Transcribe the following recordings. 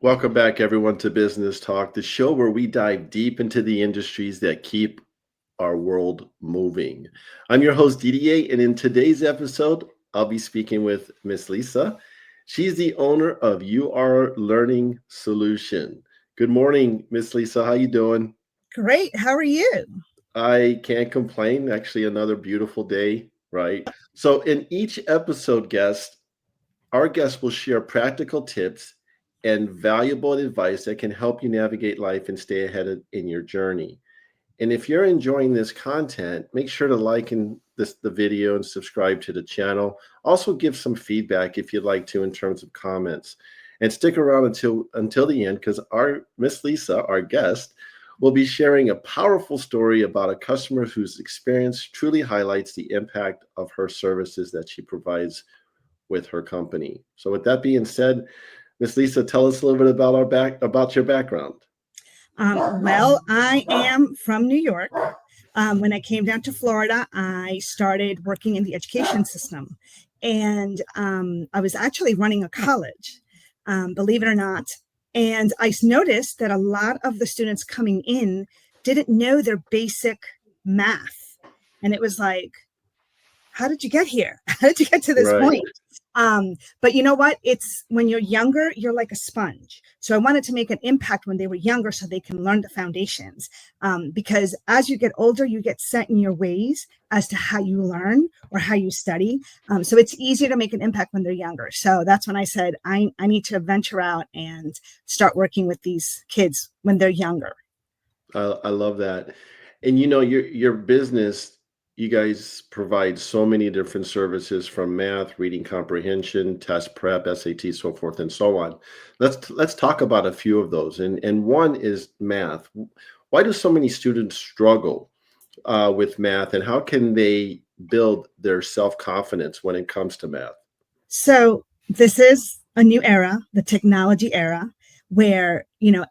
Welcome back, everyone, to Business Talk, the show where we dive deep into the industries that keep our world moving. I'm your host, DDA, and in today's episode, I'll be speaking with Miss Lisa. She's the owner of You Are Learning Solution. Good morning, Miss Lisa. How you doing? Great. How are you? I can't complain. Actually, another beautiful day, right? So, in each episode, our guests will share practical tips and valuable advice that can help you navigate life and stay in your journey. And if you're enjoying this content, make sure to the video and subscribe to the channel. Also, give some feedback if you'd like to in terms of comments, and stick around until the end because our Miss Lisa, our guest, will be sharing a powerful story about a customer whose experience truly highlights the impact of her services that she provides with her company. So, with that being said, Miss Lisa, tell us a little bit about your background. Well, I am from New York. When I came down to Florida, I started working in the education system. And I was actually running a college, believe it or not. And I noticed that a lot of the students coming in didn't know their basic math. And it was like, how did you get here? How did you get to this Right. point? But you know what? It's when you're younger, you're like a sponge. So I wanted to make an impact when they were younger so they can learn the foundations. Because as you get older, you get set in your ways as to how you learn or how you study. So it's easier to make an impact when they're younger. So that's when I said, I need to venture out and start working with these kids when they're younger. I love that. And your business, you guys provide so many different services from math, reading comprehension, test prep, SAT, so forth and so on. Let's talk about a few of those. And one is math. Why do so many students struggle with math, and how can they build their self-confidence when it comes to math? So this is a new era, the technology era, where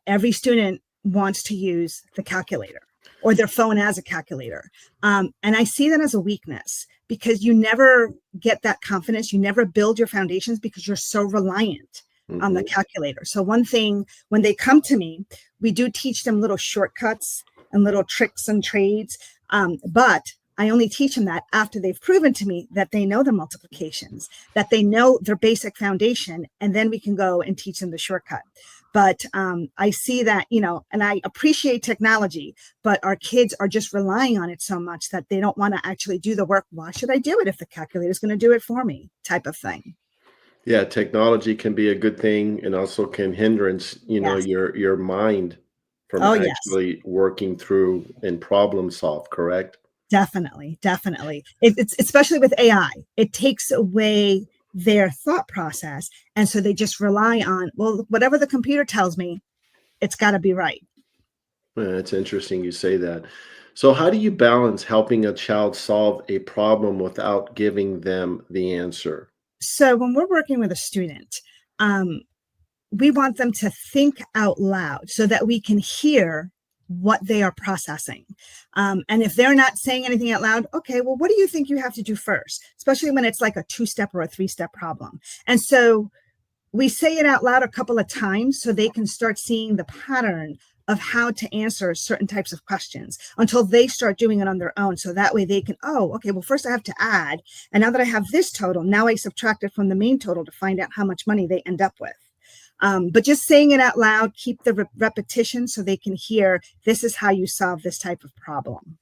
every student wants to use the calculator or their phone as a calculator, and I see that as a weakness because you never get that confidence. You never build your foundations because you're so reliant on the Mhm. calculator. So one thing when they come to me, we do teach them little shortcuts and little tricks and trades, but I only teach them that after they've proven to me that they know the multiplications, that they know their basic foundation, and then we can go and teach them the shortcut. But I see that, and I appreciate technology, but our kids are just relying on it so much that they don't want to actually do the work. Why should I do it if the calculator is going to do it for me? Type of thing. Yeah, technology can be a good thing and also can hindrance, Yes. your mind from Oh, yes. actually working through and problem solve, correct? Definitely, definitely. It's especially with AI, it takes away their thought process. And so they just rely on, well, whatever the computer tells me, it's got to be right. Yeah, it's interesting you say that. So how do you balance helping a child solve a problem without giving them the answer? So when we're working with a student, um, we want them to think out loud so that we can hear what they are processing. And if they're not saying anything out loud, okay, well, what do you think you have to do first? Especially when it's like a two-step or a three-step problem. And so we say it out loud a couple of times so they can start seeing the pattern of how to answer certain types of questions until they start doing it on their own. So that way they can, oh, okay, well, first I have to add. And now that I have this total, now I subtract it from the main total to find out how much money they end up with. But just saying it out loud, keep the repetition so they can hear this is how you solve this type of problem.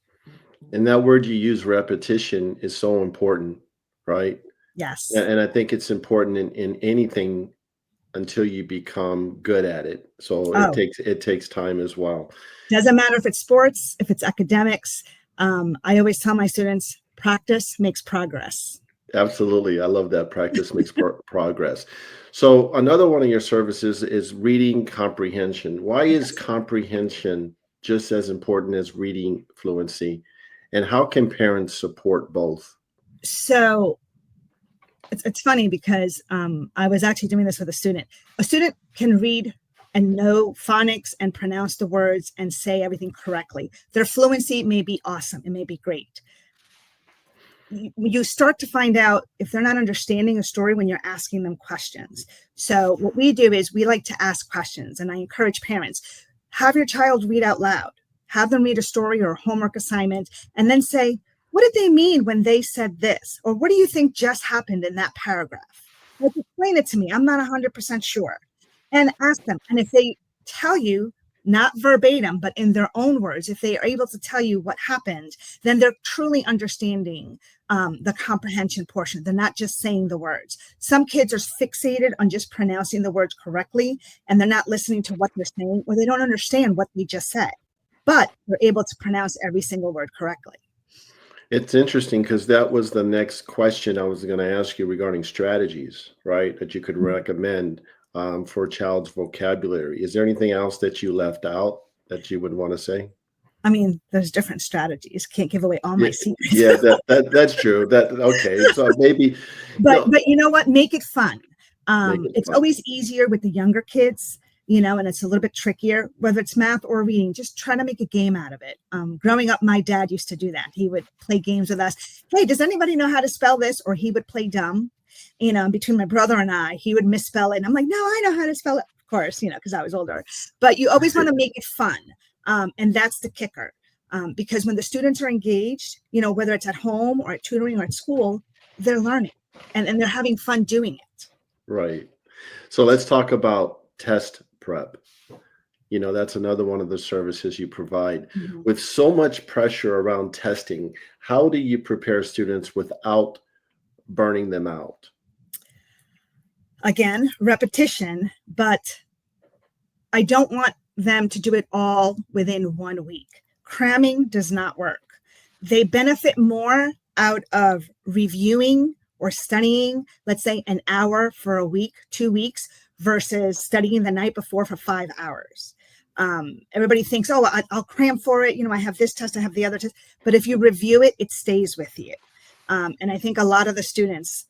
And that word you use, repetition, is so important, right? Yes. And I think it's important in anything until you become good at it. So Oh, it takes time as well. doesn't matter if it's sports, if it's academics. I always tell my students practice makes progress. Absolutely. I love that. Practice makes progress. So another one of your services is reading comprehension. Why is Yes. comprehension just as important as reading fluency? And how can parents support both? So it's funny because I was actually doing this with a student. A student can read and know phonics and pronounce the words and say everything correctly. Their fluency may be awesome. It may be great. you start to find out if they're not understanding a story when you're asking them questions. So what we do is we like to ask questions, and I encourage parents, have your child read out loud, have them read a story or a homework assignment, and then say, what did they mean when they said this? Or what do you think just happened in that paragraph? Like, explain it to me. I'm not 100% sure. And ask them. And if they tell you, not verbatim, but in their own words, if they are able to tell you what happened, then they're truly understanding the comprehension portion. They're not just saying the words. Some kids are fixated on just pronouncing the words correctly, and they're not listening to what they're saying, or they don't understand what we just said, but they're able to pronounce every single word correctly. It's interesting because that was the next question I was going to ask you regarding strategies, right? That you could recommend for a child's vocabulary. Is there anything else that you left out that you would want to say? I mean, there's different strategies. Can't give away all my Yeah, secrets. yeah, that's true. That okay. So maybe But no, you know what? Make it fun. make it It's fun. always easier with the younger kids, and it's a little bit trickier, whether it's math or reading. Just try to make a game out of it. Growing up, my dad used to do that. He would play games with us. Hey, does anybody know how to spell this? Or he would play dumb. Between my brother and I, he would misspell it. And I'm like, no, I know how to spell it. Of course, because I was older. But you always want to make it fun. And that's the kicker. Because when the students are engaged, whether it's at home or at tutoring or at school, they're learning and they're having fun doing it. Right. So let's talk about test prep. That's another one of the services you provide. Mhm. With so much pressure around testing, how do you prepare students without burning them out? Again, repetition, but I don't want them to do it all within 1 week. Cramming does not work. They benefit more out of reviewing or studying, let's say an hour for a week, 2 weeks, versus studying the night before for 5 hours. Everybody thinks, oh, I'll cram for it. I have this test, I have the other test. But if you review it, it stays with you. And I think a lot of the students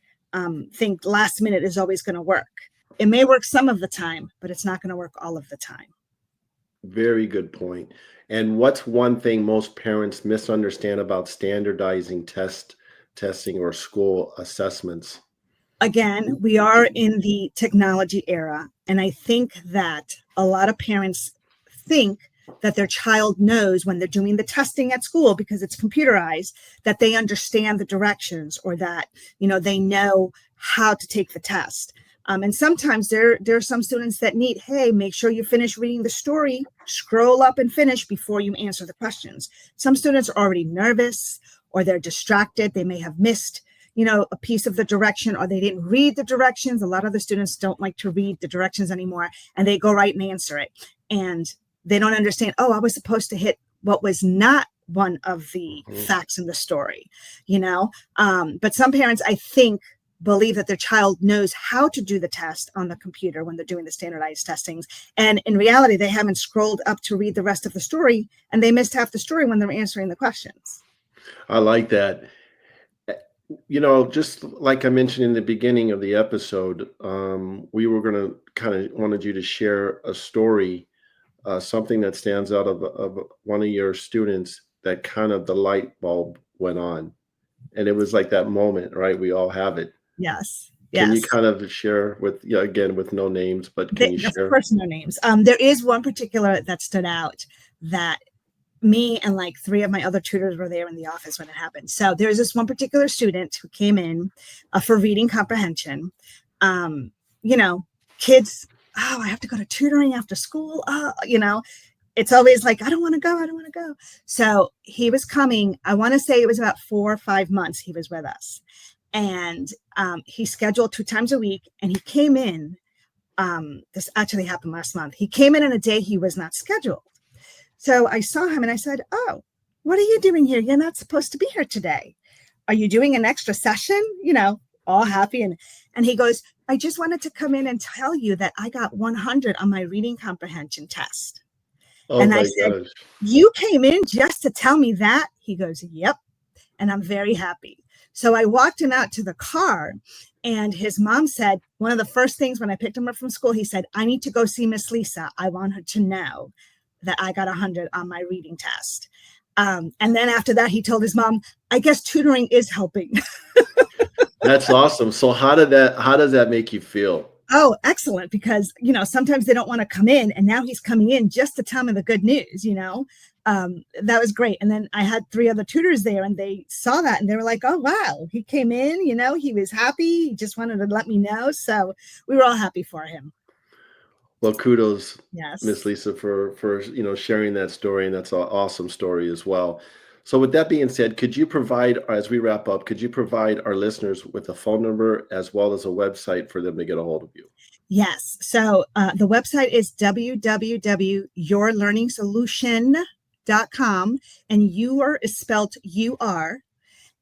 think last minute is always going to work. It may work some of the time, but it's not going to work all of the time. Very good point. And what's one thing most parents misunderstand about standardizing testing or school assessments? Again, we are in the technology era, and I think that a lot of parents think that their child knows when they're doing the testing at school because it's computerized, that they understand the directions or that they know how to take the test. And sometimes there are some students that need, hey, make sure you finish reading the story, scroll up and finish before you answer the questions. Some students are already nervous or they're distracted. They may have missed a piece of the direction, or they didn't read the directions. A lot of the students don't like to read the directions anymore, and they go right and answer it. And they don't understand, oh, I was supposed to hit what was not one of the facts in the story, But some parents, I think, believe that their child knows how to do the test on the computer when they're doing the standardized testings. And in reality, they haven't scrolled up to read the rest of the story, and they missed half the story when they're answering the questions. I like that. Just like I mentioned in the beginning of the episode, we were going to kind of wanted you to share a story, something that stands out of one of your students that kind of the light bulb went on. And it was like that moment, right? We all have it. Yes. Can you Yes. kind of share with, again, with no names, but can you Of share? course, no names. There is one particular that stood out that me and like 3 of my other tutors were there in the office when it happened. So there's this one particular student who came in for reading comprehension. Kids, oh, I have to go to tutoring after school. It's always like, I don't want to go. I don't want to go. So he was coming. I want to say it was about 4 or 5 months he was with us. And he scheduled 2 times a week. And he came in. This actually happened last month. He came in on a day he was not scheduled. So I saw him and I said, oh, what are you doing here? You're not supposed to be here today. Are you doing an extra session? All happy. And he goes, I just wanted to come in and tell you that I got 100 on my reading comprehension test. Oh And I my said, gosh. you came in just to tell me that? He goes, yep. And I'm very happy. So I walked him out to the car, and his mom said, one of the first things when I picked him up from school, he said, I need to go see Miss Lisa. I want her to know that I got 100 on my reading test. And then after that, he told his mom, I guess tutoring is helping. That's awesome. So how does that make you feel? Oh, excellent. Because, sometimes they don't want to come in, and now he's coming in just to tell me the good news. That was great. And then I had 3 other tutors there, and they saw that and they were like, oh, wow, he came in, he was happy. He just wanted to let me know. So we were all happy for him. Well, kudos, Miss Yes. Lisa, for sharing that story, and that's an awesome story as well. So, with that being said, could you provide, as we wrap up, could you provide our listeners with a phone number as well as a website for them to get a hold of you? Yes. So the website is www.yourlearningsolution.com, and your is spelled UR.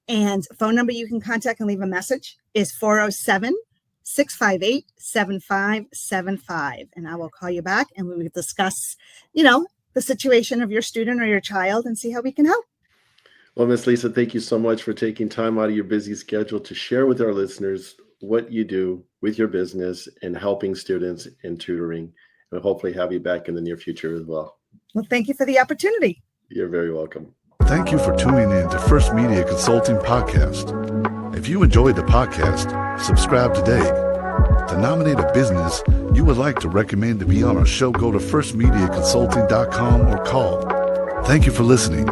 And phone number you can contact and leave a message is 407-658-7575. And I will call you back and we will discuss, the situation of your student or your child and see how we can help. Well, Miss Lisa, thank you so much for taking time out of your busy schedule to share with our listeners what you do with your business and helping students in tutoring. And hopefully have you back in the near future as well. Well, thank you for the opportunity. You're very welcome. Thank you for tuning in to First Media Consulting Podcast. If you enjoyed the podcast, subscribe today. To nominate a business you would like to recommend to be on our show, go to firstmediaconsulting.com or call. Thank you for listening.